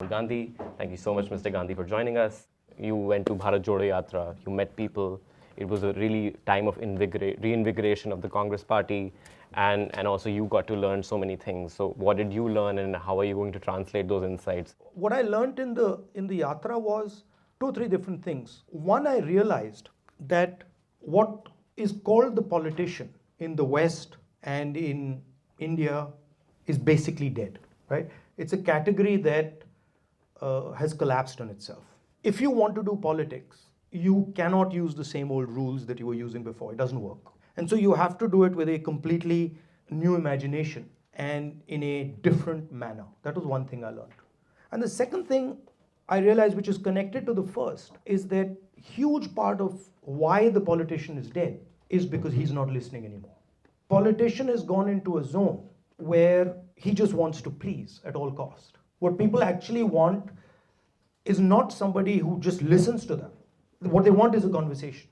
Rahul Gandhi. Thank you so much, Mr. Gandhi, for joining us. You went to Bharat Jodo Yatra, you met people. It was a really time of reinvigoration of the Congress party, and also you got to learn so many things. So what did you learn, and how are you going to translate those insights? What I learned in the yatra was two, three different things. One, I realized that what is called the politician in the West and in India is basically dead, right? It's a category that has collapsed on itself. If you want to do politics, you cannot use the same old rules that you were using before. It doesn't work. And so you have to do it with a completely new imagination and in a different manner. That was one thing I learned. And the second thing I realized, which is connected to the first, is that huge part of why the politician is dead is because he's not listening anymore. Politician has gone into a zone where he just wants to please at all cost. What people actually want is not somebody who just listens to them. What they want is a conversation.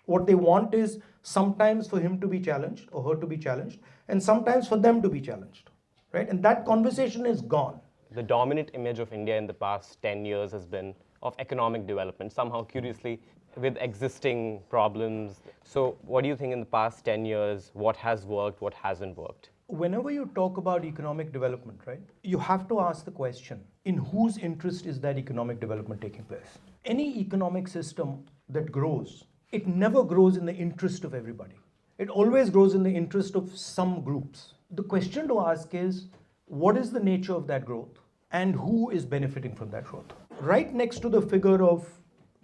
What they want is sometimes for him to be challenged or her to be challenged, and sometimes for them to be challenged, right? And that conversation is gone. The dominant image of India in the past 10 years has been of economic development, somehow curiously with existing problems. So what do you think in the past 10 years, what has worked, what hasn't worked? Whenever you talk about economic development, right, you have to ask the question, in whose interest is that economic development taking place? Any economic system that grows, it never grows in the interest of everybody. It always grows in the interest of some groups. The question to ask is, what is the nature of that growth and who is benefiting from that growth? Right next to the figure of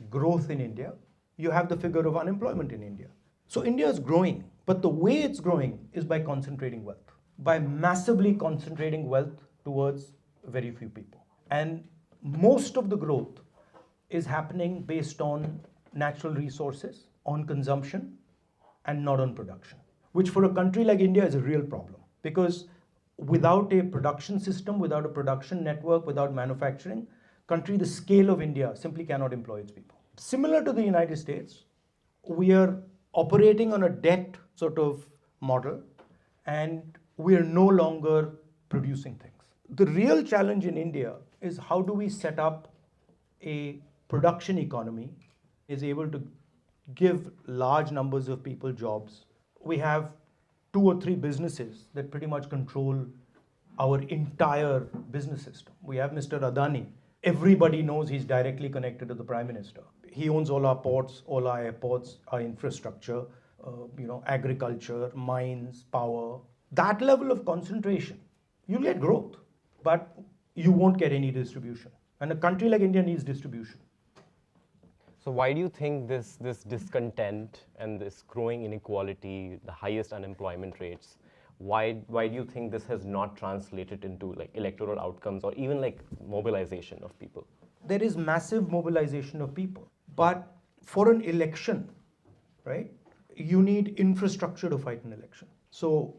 growth in India, you have the figure of unemployment in India. So India is growing, but the way it's growing is by concentrating wealth, by massively concentrating wealth towards very few people. And most of the growth is happening based on natural resources, on consumption, and not on production, which for a country like India is a real problem, because without a production system, without a production network, without manufacturing, country the scale of India simply cannot employ its people. Similar to the United States, we are operating on a debt sort of model, and we are no longer producing things. The real challenge in India is how do we set up a production economy is able to give large numbers of people jobs. We have 2 or 3 businesses that pretty much control our entire business system. We have Mr. Adani. Everybody knows he's directly connected to the Prime Minister. He owns all our ports, all our airports, our infrastructure, agriculture, mines, power. That level of concentration, you'll get growth, but you won't get any distribution. And a country like India needs distribution. So why do you think this discontent and this growing inequality, the highest unemployment rates, why do you think this has not translated into like electoral outcomes or even like mobilization of people? There is massive mobilization of people, but for an election, right, you need infrastructure to fight an election. So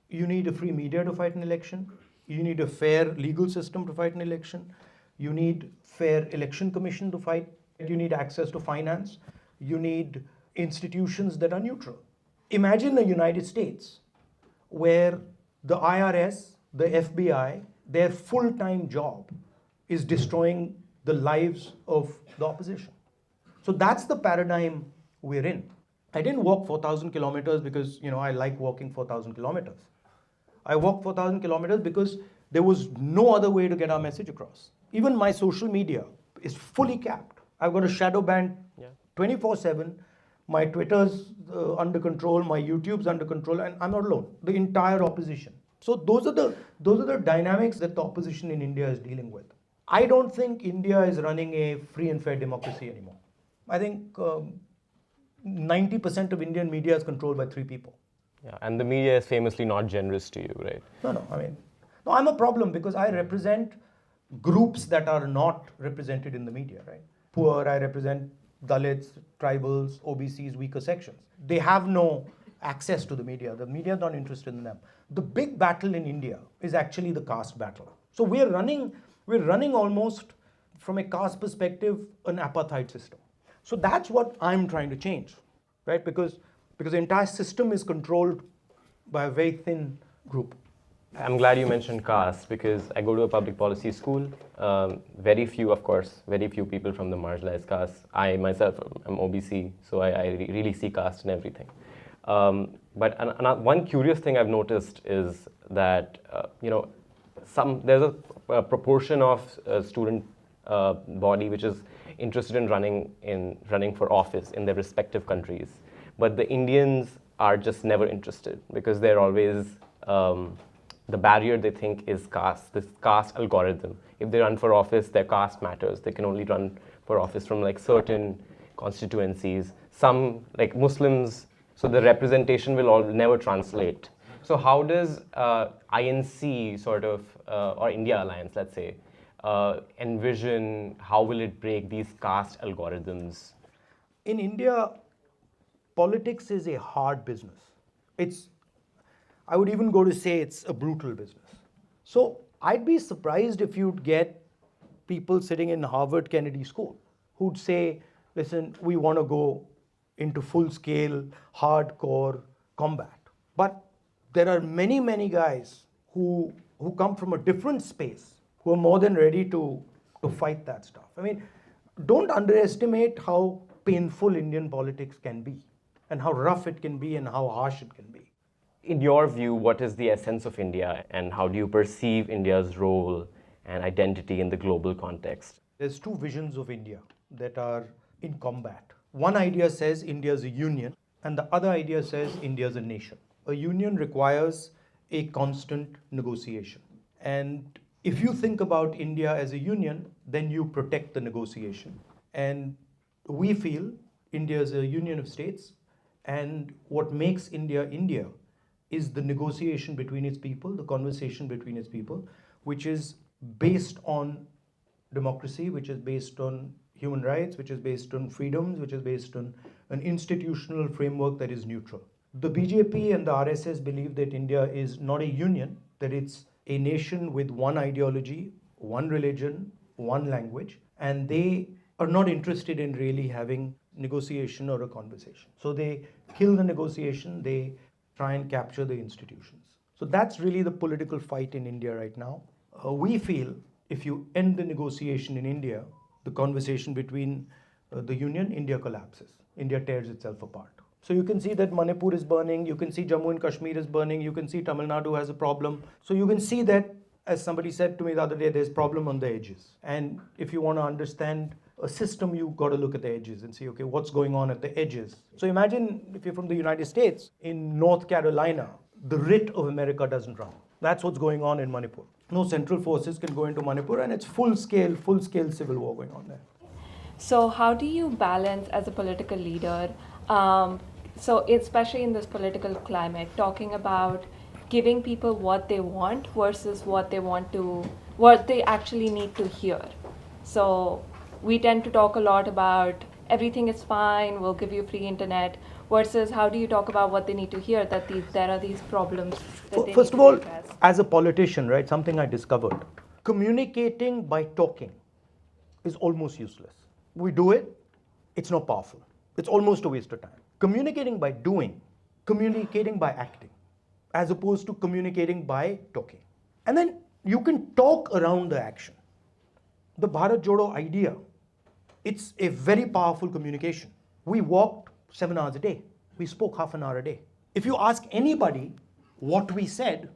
you need a free media to fight an election. You need a fair legal system to fight an election. You need fair election commission to fight. You need access to finance. You need institutions that are neutral. Imagine the United States where the IRS, the FBI, their full-time job is destroying the lives of the opposition. So that's the paradigm we're in. I didn't walk 4,000 kilometers because I like walking 4,000 kilometers. I walked 4,000 kilometers because there was no other way to get our message across. Even my social media is fully capped. I've got a shadow ban 24/7. My Twitter's under control, my YouTube's under control, and I'm not alone. The entire opposition. So those are the dynamics that the opposition in India is dealing with. I don't think India is running a free and fair democracy anymore. I think 90% of Indian media is controlled by 3 people. Yeah, and the media is famously not generous to you, right? No, I'm a problem because I represent groups that are not represented in the media, right? Poor, I represent Dalits, tribals, OBCs, weaker sections. They have no access to the media. The media is not interested in them. The big battle in India is actually the caste battle. So we're running almost from a caste perspective an apartheid system. So that's what I'm trying to change, right? Because the entire system is controlled by a very thin group. I'm glad you mentioned caste because I go to a public policy school. Very few, of course, very few people from the marginalized caste. I myself am OBC, so I really see caste in everything. But one curious thing I've noticed is that there's a proportion of student body which is interested in running for office in their respective countries, but the Indians are just never interested because they're always the barrier they think is caste, this caste algorithm. If they run for office, their caste matters. They can only run for office from like certain constituencies. Some like Muslims, so the representation will never translate. So how does INC sort of, or India Alliance, let's say, envision how will it break these caste algorithms? In India, politics is a hard business. I would even go to say it's a brutal business. So I'd be surprised if you'd get people sitting in Harvard Kennedy School who'd say, listen, we want to go into full-scale, hardcore combat. But there are many, many guys who come from a different space who are more than ready to fight that stuff. I mean, don't underestimate how painful Indian politics can be and how rough it can be and how harsh it can be. In your view, what is the essence of India and how do you perceive India's role and identity in the global context? There's two visions of India that are in combat. One idea says India is a union, and the other idea says India is a nation. A union requires a constant negotiation. And if you think about India as a union, then you protect the negotiation. And we feel India is a union of states, and what makes India India is the negotiation between its people, the conversation between its people, which is based on democracy, which is based on human rights, which is based on freedoms, which is based on an institutional framework that is neutral. The BJP and the RSS believe that India is not a union, that it's a nation with one ideology, one religion, one language, and they are not interested in really having negotiation or a conversation. So they kill the negotiation, they try and capture the institutions. So that's really the political fight in India right now. We feel if you end the negotiation in India, the conversation between the union, India collapses. India tears itself apart. So you can see that Manipur is burning, you can see Jammu and Kashmir is burning, you can see Tamil Nadu has a problem. So you can see that, as somebody said to me the other day, there's problem on the edges. And if you want to understand a system, you've got to look at the edges and see, okay, what's going on at the edges. So imagine if you're from the United States, in North Carolina, the writ of America doesn't run. That's what's going on in Manipur. No central forces can go into Manipur, and it's full-scale civil war going on there. So how do you balance as a political leader, so especially in this political climate, talking about giving people what they want versus what they actually need to hear? So we tend to talk a lot about everything is fine, we'll give you free internet, versus how do you talk about what they need to hear, that there are these problems that they First need of all, to address. as a politician, right, something I discovered, communicating by talking is almost useless. We do it, it's not powerful. It's almost a waste of time. Communicating by doing, communicating by acting, as opposed to communicating by talking. And then you can talk around the action. The Bharat Jodo idea, it's a very powerful communication. We walked 7 hours a day. We spoke half an hour a day. If you ask anybody what we said,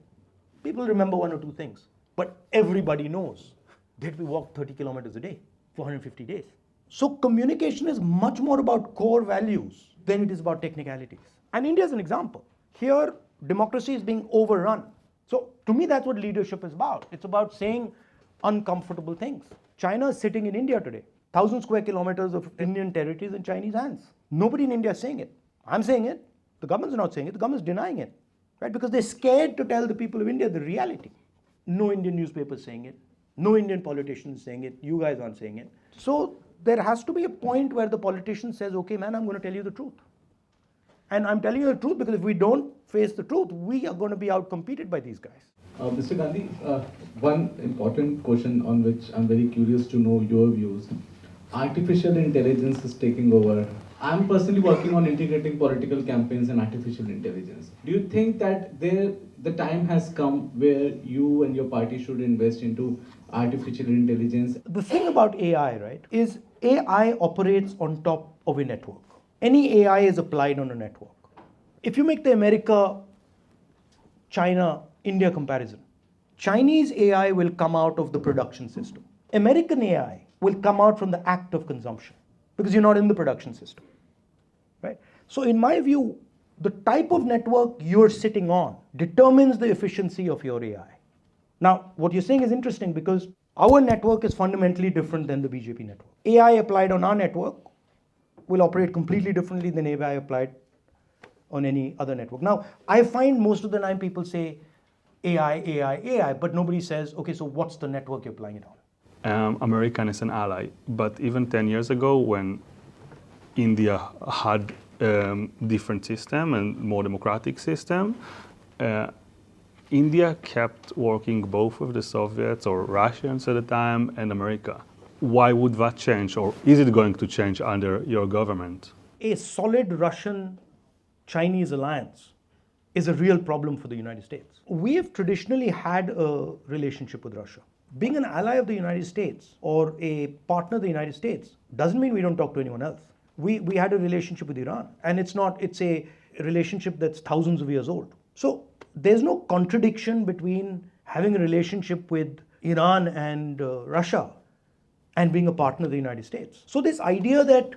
people remember one or two things. But everybody knows that we walked 30 kilometers a day for 150 days. So communication is much more about core values than it is about technicalities. And India is an example. Here, democracy is being overrun. So to me, that's what leadership is about. It's about saying uncomfortable things. China is sitting in India today. 1,000 square kilometers of Indian territories in Chinese hands. Nobody in India is saying it. I'm saying it. The government's not saying it. The government's denying it. Right? Because they're scared to tell the people of India the reality. No Indian newspaper is saying it. No Indian politician is saying it. You guys aren't saying it. So there has to be a point where the politician says, okay, man, I'm going to tell you the truth. And I'm telling you the truth because if we don't face the truth, we are going to be outcompeted by these guys. Mr. Gandhi, one important question on which I'm very curious to know your views. Artificial intelligence is taking over I'm personally working on integrating political campaigns and artificial intelligence. Do you think that the time has come where you and your party should invest into artificial intelligence? The thing about AI, right, is AI operates on top of a network. Any AI is applied on a network. If you make the America, China, India comparison, Chinese AI will come out of the production system. American AI will come out from the act of consumption because you're not in the production system, right? So in my view, the type of network you're sitting on determines the efficiency of your AI. Now, what you're saying is interesting because our network is fundamentally different than the BJP network. AI applied on our network will operate completely differently than AI applied on any other network. Now, I find most of the time people say AI, but nobody says, okay, so what's the network you're applying it on? American is an ally, but even 10 years ago when India had different system and more democratic system, India kept working both with the Soviets or Russians at the time and America. Why would that change, or is it going to change under your government? A solid Russian-Chinese alliance is a real problem for the United States. We have traditionally had a relationship with Russia. Being an ally of the United States or a partner of the United States doesn't mean we don't talk to anyone else. We had a relationship with Iran, and it's a relationship that's thousands of years old. So there's no contradiction between having a relationship with Iran and Russia and being a partner of the United States. So this idea that,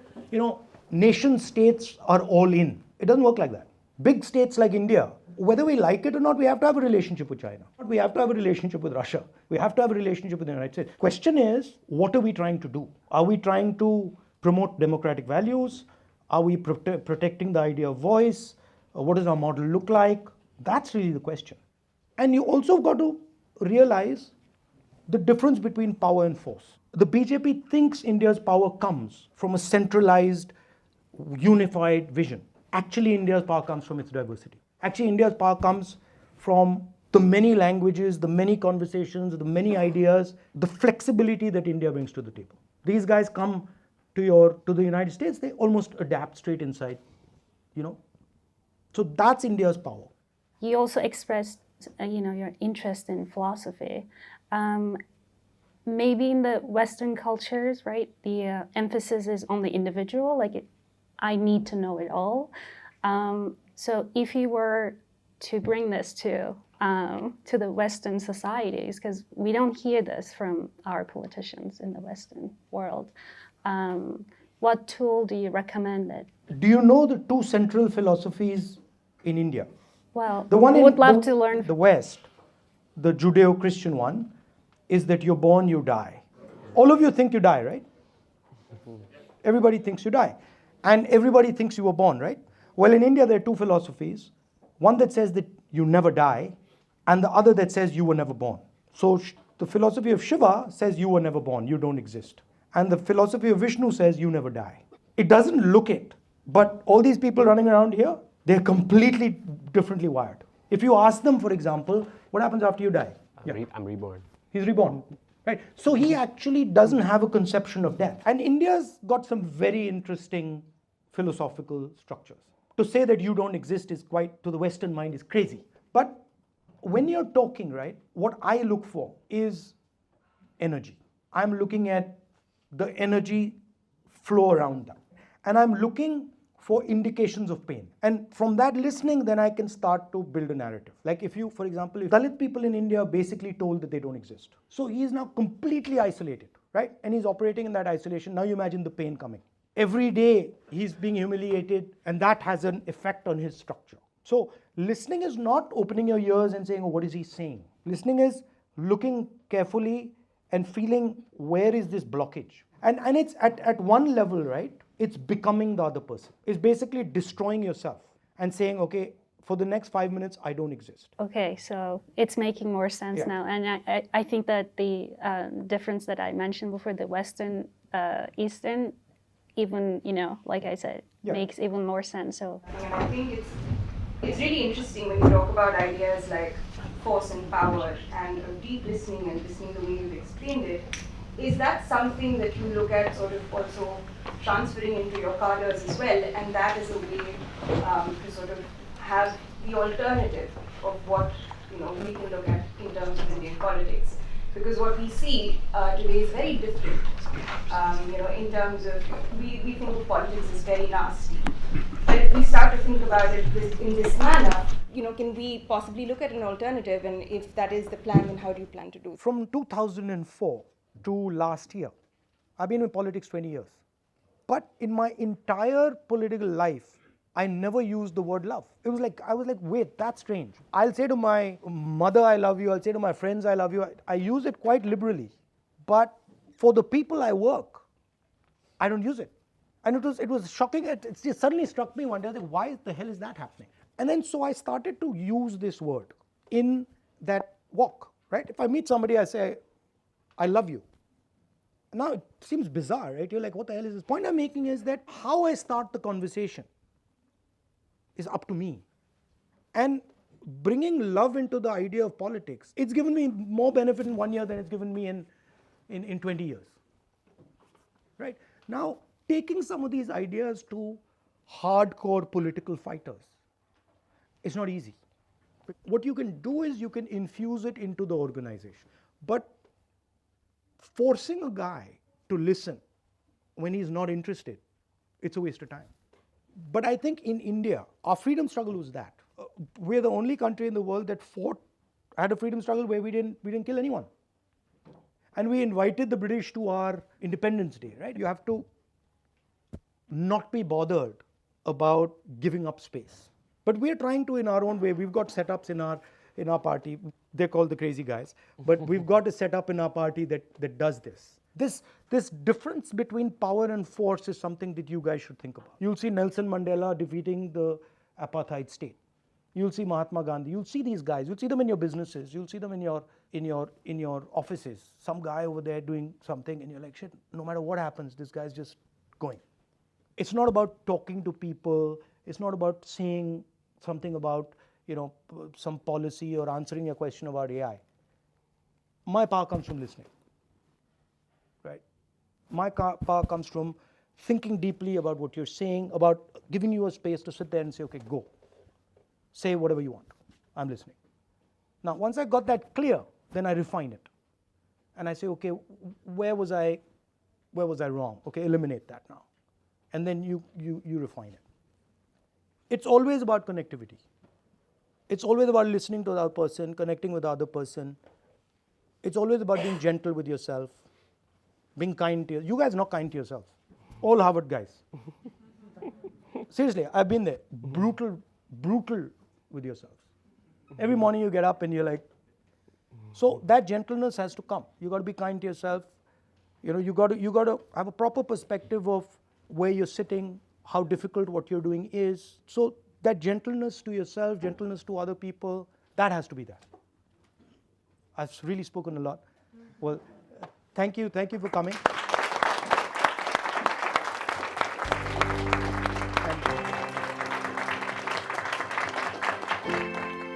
nation states are all in, it doesn't work like that. Big states like India, whether we like it or not, we have to have a relationship with China. We have to have a relationship with Russia. We have to have a relationship with the United States. Question is, what are we trying to do? Are we trying to promote democratic values? Are we protecting the idea of voice? What does our model look like? That's really the question. And you also got to realize the difference between power and force. The BJP thinks India's power comes from a centralized, unified vision. Actually, India's power comes from its diversity. Actually, India's power comes from the many languages, the many conversations, the many ideas, the flexibility that India brings to the table. These guys come to the United States, they almost adapt straight inside, So that's India's power. You also expressed, your interest in philosophy. Maybe in the Western cultures, right, the emphasis is on the individual, I need to know it all. So if you were to bring this to the Western societies, because we don't hear this from our politicians in the Western world, what tool do you recommend it? Do you know the two central philosophies in India? Well, the one would love to learn. The West, the Judeo-Christian one, is that you're born, you die. All of you think you die, right? Everybody thinks you die. And everybody thinks you were born, right? Well, in India, there are two philosophies. One that says that you never die, and the other that says you were never born. So the philosophy of Shiva says you were never born, you don't exist. And the philosophy of Vishnu says you never die. It doesn't look it, but all these people running around here, they're completely differently wired. If you ask them, for example, what happens after you die? I'm reborn. He's reborn, right? So he actually doesn't have a conception of death. And India's got some very interesting philosophical structures. To say that you don't exist is quite, to the Western mind, is crazy. But when you're talking, right, what I look for is energy. I'm looking at the energy flow around that. And I'm looking for indications of pain. And from that listening, then I can start to build a narrative. Like if for example, if Dalit people in India are basically told that they don't exist. So he is now completely isolated, right? And he's operating in that isolation. Now you imagine the pain coming. Every day he's being humiliated, and that has an effect on his structure. So listening is not opening your ears and saying, oh, what is he saying? Listening is looking carefully and feeling where is this blockage. And it's at one level, right? It's becoming the other person. It's basically destroying yourself and saying, okay, for the next 5 minutes, I don't exist. Okay, so it's making more sense now. And I think that the difference that I mentioned before, the Western, Eastern, even, like I said, makes even more sense. So And I think it's really interesting when you talk about ideas like force and power and deep listening and listening the way you've explained it. Is that something that you look at sort of also transferring into your cadres as well, and that is a way to sort of have the alternative of what we can look at in terms of Indian politics. Because what we see today is very different. In terms of we think of politics as very nasty, but if we start to think about it in this manner, can we possibly look at an alternative? And if that is the plan, then how do you plan to do it? From 2004 to last year, I've been in politics 20 years. But in my entire political life, I never used the word love. It was like, I was like, wait, that's strange. I'll say to my mother, I love you. I'll say to my friends, I love you. I use it quite liberally. But for the people I work, I don't use it. And it was shocking. It just suddenly struck me one day, I was like, why the hell is that happening? And then so I started to use this word in that walk, right? If I meet somebody, I say, I love you. Now it seems bizarre, right? You're like, what the hell is this? Point I'm making is that how I start the conversation is up to me. And bringing love into the idea of politics, it's given me more benefit in 1 year than it's given me in 20 years. Right? Now, taking some of these ideas to hardcore political fighters, it's not easy. What you can do is you can infuse it into the organization. But forcing a guy to listen when he's not interested, it's a waste of time. But I think in India, our freedom struggle was that. We're the only country in the world that had a freedom struggle where we didn't kill anyone. And we invited the British to our Independence Day, right? You have to not be bothered about giving up space. But we're trying to in our own way. We've got setups in our party. They're called the crazy guys. But we've got a setup in our party that does this. This difference between power and force is something that you guys should think about. You'll see Nelson Mandela defeating the apartheid state. You'll see Mahatma Gandhi. You'll see these guys. You'll see them in your businesses. You'll see them in your offices. Some guy over there doing something, and you're like, shit. No matter what happens, this guy's just going. It's not about talking to people. It's not about saying something about some policy or answering a question about AI. My power comes from listening. Right? My power comes from thinking deeply about what you're saying, about giving you a space to sit there and say, okay, go. Say whatever you want. I'm listening. Now, once I got that clear, then I refine it. And I say, okay, where was I wrong? Okay, eliminate that now. And then you refine it. It's always about connectivity. It's always about listening to the other person, connecting with the other person. It's always about being gentle with yourself, being kind to yourself. You guys are not kind to yourself. All Harvard guys. Seriously, I've been there. Brutal with yourselves. Every morning you get up and you're like, so that gentleness has to come. You got to be kind to yourself. You got to have a proper perspective of where you're sitting, how difficult what you're doing is. So that gentleness to yourself, gentleness to other people, that has to be there. I've really spoken a lot. Well, thank you for coming.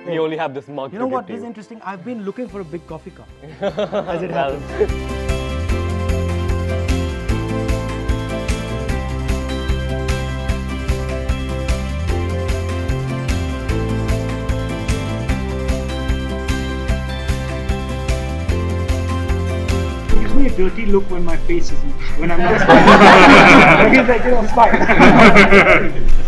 We only have this mug. You know to give what? to This is you. interesting. I've been looking for a big coffee cup as it happens. It gives me a dirty look when my face isn't, when I'm not smiling. It's like, smile.